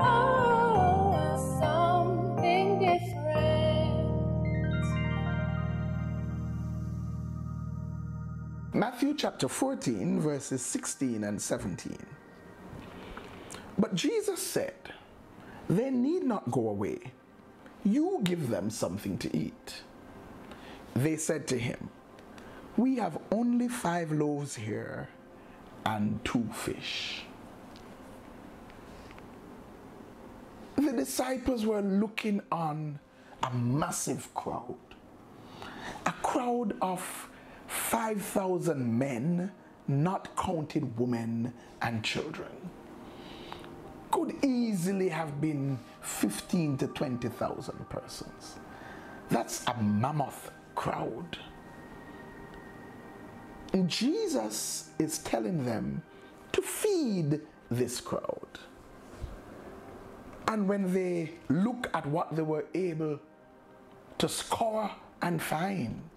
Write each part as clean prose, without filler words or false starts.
Oh, something different. Matthew chapter 14, verses 16 and 17. But Jesus said, "They need not go away. You give them something to eat." They said to him, "We have only 5 loaves here and 2 fish." The disciples were looking on a massive crowd. A crowd of 5,000 men, not counting women and children. Could easily have been 15 to 20,000 persons. That's a mammoth crowd. And Jesus is telling them to feed this crowd. And when they look at what they were able to score and find,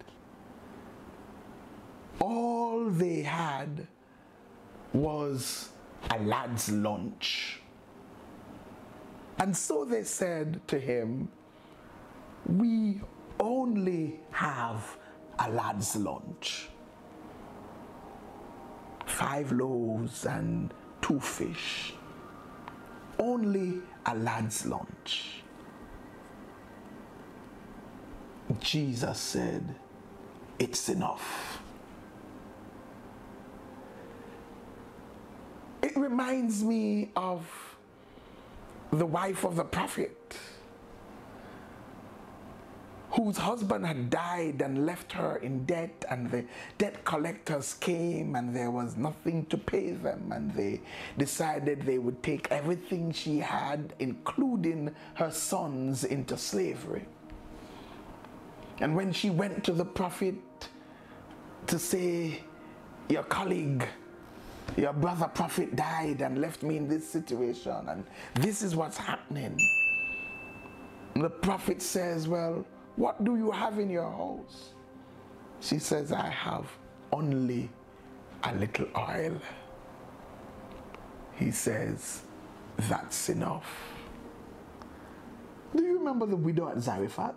all they had was a lad's lunch. And so they said to him, "We only have a lad's lunch. 5 loaves and 2 fish. Only a lad's lunch." Jesus said, "It's enough." It reminds me of the wife of the prophet, whose husband had died and left her in debt, and the debt collectors came and there was nothing to pay them, and they decided they would take everything she had, including her sons, into slavery. And when she went to the prophet to say, "Your colleague, your brother prophet died and left me in this situation, and this is what's happening," the prophet says, "Well, what do you have in your house?" She says, "I have only a little oil." He says, "That's enough." Do you remember the widow at Zarephath?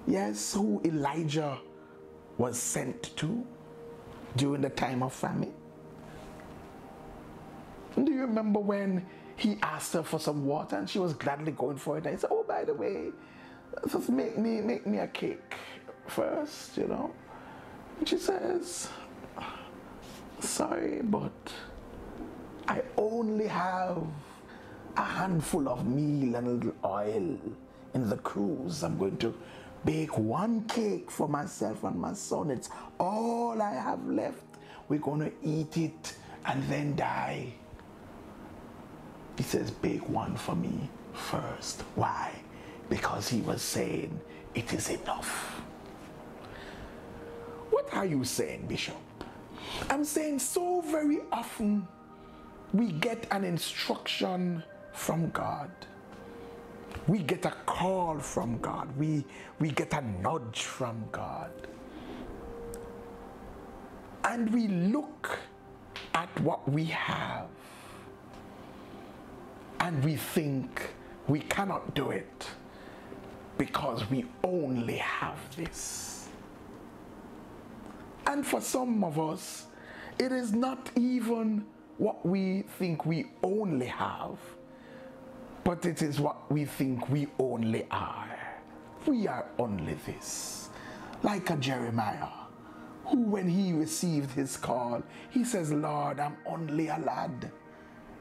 Yes, who Elijah was sent to during the time of famine? Do you remember when he asked her for some water and she was gladly going for it? And he said, "Oh, by the way, just make me a cake first, you know." And she says, "Sorry, but I only have a handful of meal and a little oil in the cruise. I'm going to bake 1 cake for myself and my son. It's all I have left. We're going to eat it and then die." He says, "Bake 1 for me first." Why? Because he was saying, "It is enough." What are you saying, Bishop? I'm saying so very often we get an instruction from God. We get a call from God. We get a nudge from God. And we look at what we have and we think we cannot do it because we only have this. And for some of us, it is not even what we think we only have, but it is what we think we only are. We are only this. Like a Jeremiah, who when he received his call, he says, "Lord, I'm only a lad.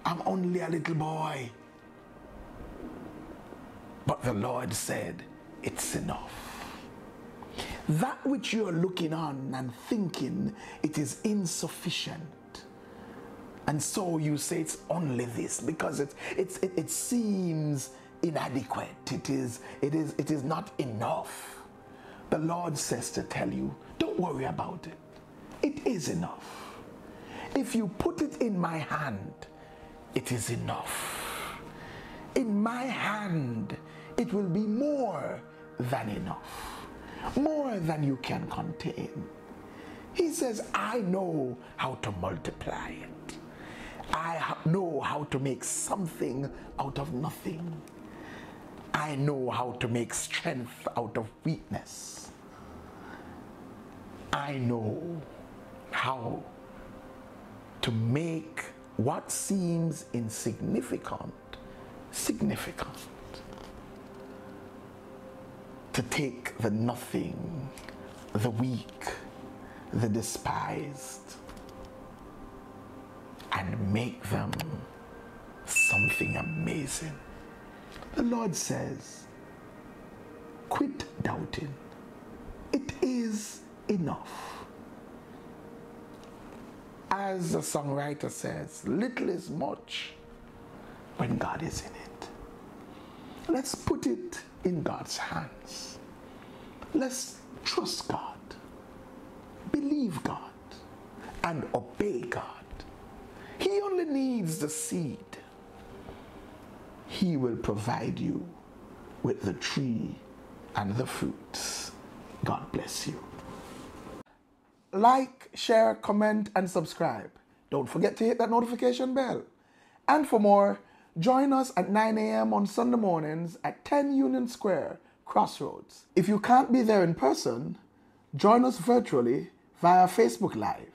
I'm only a little boy." But the Lord said, "It's enough." That which you're looking on and thinking it is insufficient, and so you say it's only this because it seems inadequate. It is not enough. The Lord says to tell you, don't worry about it. It is enough. If you put it in my hand, it is enough. In my hand, it will be more than enough, more than you can contain. He says, I know how to multiply it. know how to make something out of nothing. I know how to make strength out of weakness. I know how to make what seems insignificant significant. To take the nothing, the weak, the despised, and make them something amazing. The Lord says, quit doubting. It is enough. As the songwriter says, little is much when God is in it. Let's put it in God's hands. Let's trust God, believe God, and obey God. He only needs the seed. He will provide you with the tree and the fruits. God bless you. Like, share, comment, and subscribe. Don't forget to hit that notification bell. And for more, join us at 9 a.m. on Sunday mornings at 10 Union Square, Crossroads. If you can't be there in person, join us virtually via Facebook Live.